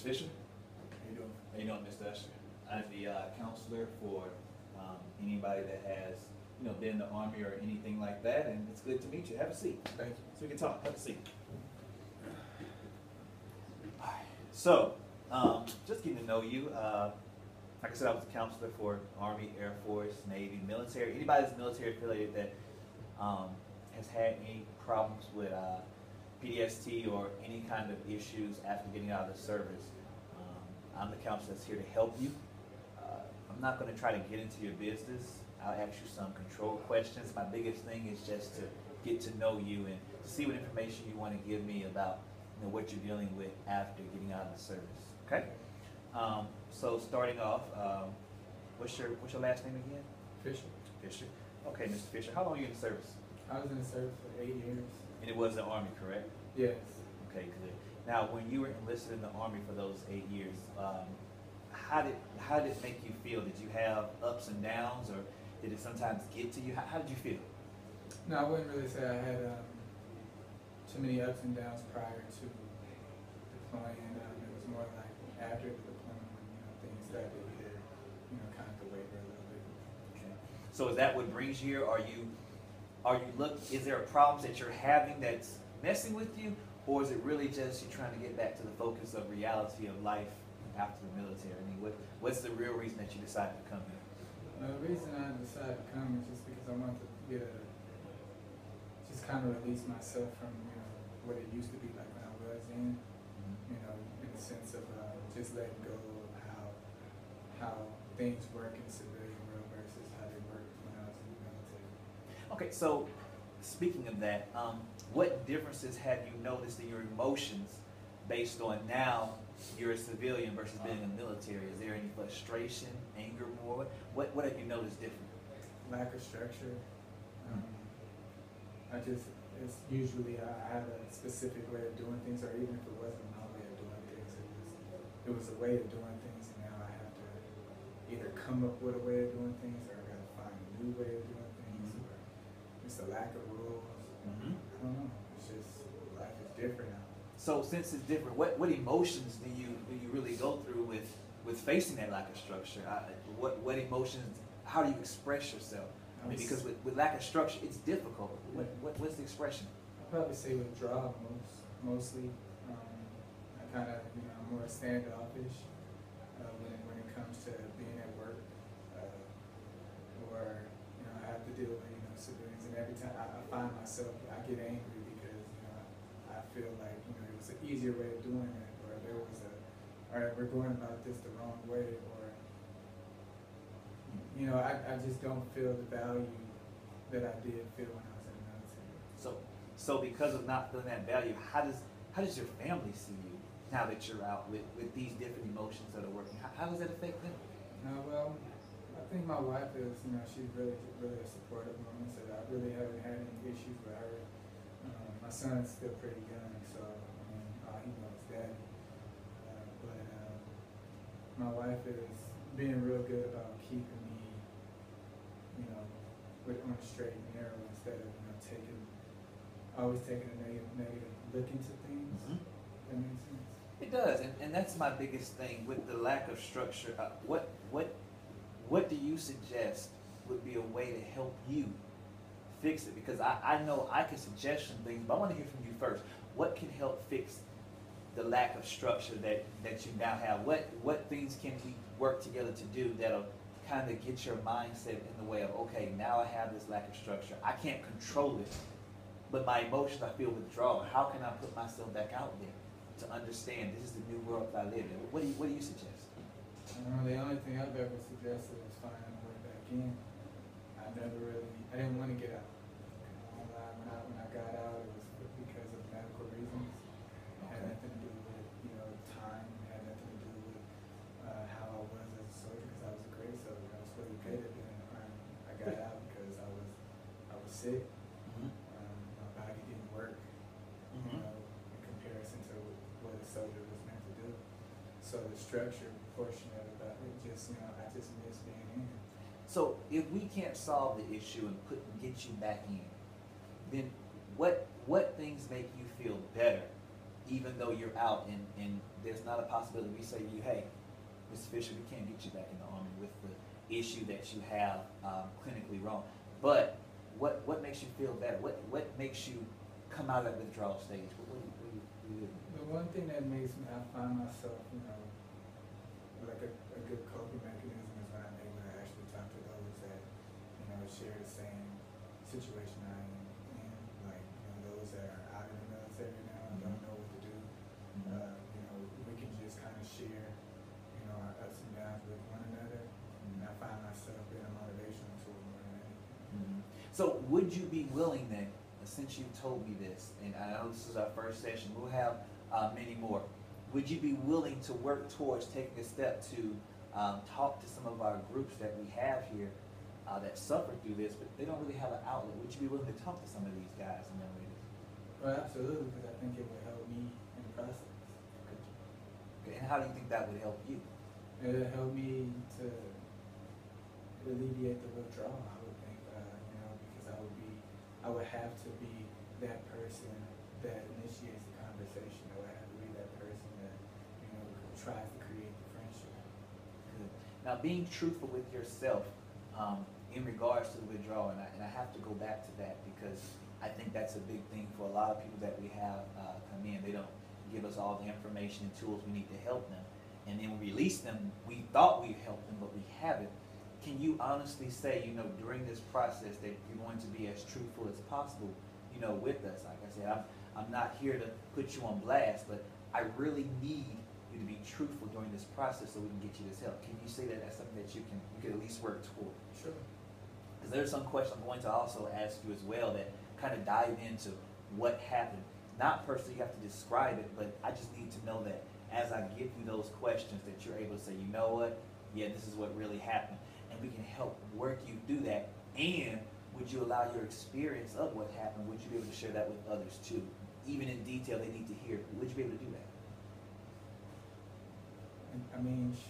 Mr. Fisher? How you doing? How you doing, Mr. Usher? I'm the counselor for anybody that has, been in the Army or anything like that, and it's good to meet you. Have a seat. Thank you. So we can talk. Have a seat. Alright. So, just getting to know you. Like I said, I was a counselor for Army, Air Force, Navy, military. Anybody that's military affiliated that has had any problems with PTSD or any kind of issues after getting out of the service, I'm the counselor that's here to help you. I'm not going to try to get into your business. I'll ask you some control questions. My biggest thing is just to get to know you and see what information you want to give me about what you're dealing with after getting out of the service. Okay? So starting off, what's your last name again? Fisher. Fisher. Okay, Mr. Fisher. How long were you in the service? I was in the service for 8 years. And it was the Army, correct? Yes. Okay, good. Now, when you were enlisted in the Army for those 8 years, how did it make you feel? Did you have ups and downs, or did it sometimes get to you? How did you feel? No, I wouldn't really say I had too many ups and downs prior to deploying. It was more like after the deployment when things started to get kind of waver a little bit. Okay. So is that what brings you here? Is there a problem that you're having that's messing with you, or is it really just you're trying to get back to the focus of reality of life after the military? I mean, what's the real reason that you decided to come here? The reason I decided to come is just because I wanted to just kind of release myself from what it used to be like when I was in, in the sense of just letting go of how things work in the civilian world versus how they work when I was in the military. Okay, so speaking of that, what differences have you noticed in your emotions based on now you're a civilian versus being in the military? Is there any frustration, anger more? What have you noticed different? Lack of structure. It's usually I have a specific way of doing things, or even if it wasn't my way of doing things, it was a way of doing things, and now I have to either come up with a way of doing things, or I gotta find a new way of doing things, or it's a lack of rules. I don't know. It's just life is different now. So since it's different, what emotions do you really go through with facing that lack of structure? What emotions? How do you express yourself? I mean, because with lack of structure, it's difficult. What's the expression? I'd probably say withdrawal mostly. I kind of I'm more standoffish when it comes to being at work, or I have to deal with civilians, and every time I find myself I get angry because I feel like it was an easier way of doing it, or there was all right, we're going about this the wrong way, or I just don't feel the value that I did feel when I was in the military. So because of not feeling that value, how does your family see you now that you're out with these different emotions that are working? How does that affect them? Well, I think my wife is, she's really a supportive woman, so I really haven't had any issues with her. My son's still pretty young, so he knows daddy. But my wife is being real good about keeping me, on a straight and narrow instead of always taking a negative look into things. That makes sense. It does, and that's my biggest thing with the lack of structure. What do you suggest would be a way to help you fix it? Because I know I can suggest some things, but I want to hear from you first. What can help fix the lack of structure that you now have? What things can we work together to do that'll kind of get your mindset in the way of, okay, now I have this lack of structure. I can't control it, but my emotions, I feel withdrawal. How can I put myself back out there to understand this is the new world I live in? What do you suggest? The only thing I've ever suggested is finding a way back in. I didn't want to get out. When I got out, it was because of medical reasons. It had nothing to do with time. It had nothing to do with how I was as a soldier, because I was a great soldier. I was really good at being in the Army. I got out because I was sick. My body didn't work, in comparison to what a soldier was meant to do. So the structure portion of it, I just miss being in. So if we can't solve the issue and get you back in, then what things make you feel better even though you're out and there's not a possibility we say to you, hey, Mr. Fisher, we can't get you back in the Army with the issue that you have clinically wrong. But what makes you feel better? What makes you come out of that withdrawal stage? What do you do? The one thing that makes me, I find myself, like a good coping mechanism is when I'm able to actually talk to those that, share the same situation I am in. Like, those that are out of the military now and don't know what to do. We can just kind of share, our ups and downs with one another. And I find myself being a motivational tool more than anything. So would you be willing then, since you told me this, and I know this is our first session, we'll have many more, would you be willing to work towards taking a step to talk to some of our groups that we have here that suffer through this, but they don't really have an outlet? Would you be willing to talk to some of these guys and young ladies? Well, absolutely, because I think it would help me in the process. Okay, and how do you think that would help you? It would help me to alleviate the withdrawal, I would think, because I would have to be that person that initiates the conversation. I would have to be that person that, tries to create the friendship. Good. Now, being truthful with yourself in regards to the withdrawal, and I have to go back to that because I think that's a big thing for a lot of people that we have come in. They don't give us all the information and tools we need to help them. And then we release them, we thought we helped them, but we haven't. Can you honestly say, during this process that you're going to be as truthful as possible, with us? Like I said, I'm not here to put you on blast, but I really need you to be truthful during this process so we can get you this help. Can you say that that's something that you can at least work toward? Sure. Because there's some questions I'm going to also ask you as well that kind of dive into what happened. Not personally, you have to describe it, but I just need to know that as I give you those questions that you're able to say, you know what, yeah, this is what really happened. And we can help work you through that. And would you allow your experience of what happened, would you be able to share that with others too? Even in detail, they need to hear it. Would you be able to do that?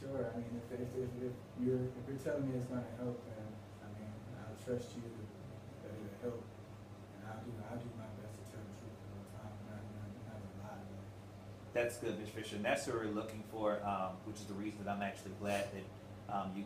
Sure. If you're telling me it's going to help, then I'll trust you that it'll help, and I'll do my best to tell the truth all the time, not a lie. That's good, Ms. Fisher, and that's what we're looking for, which is the reason that I'm actually glad that you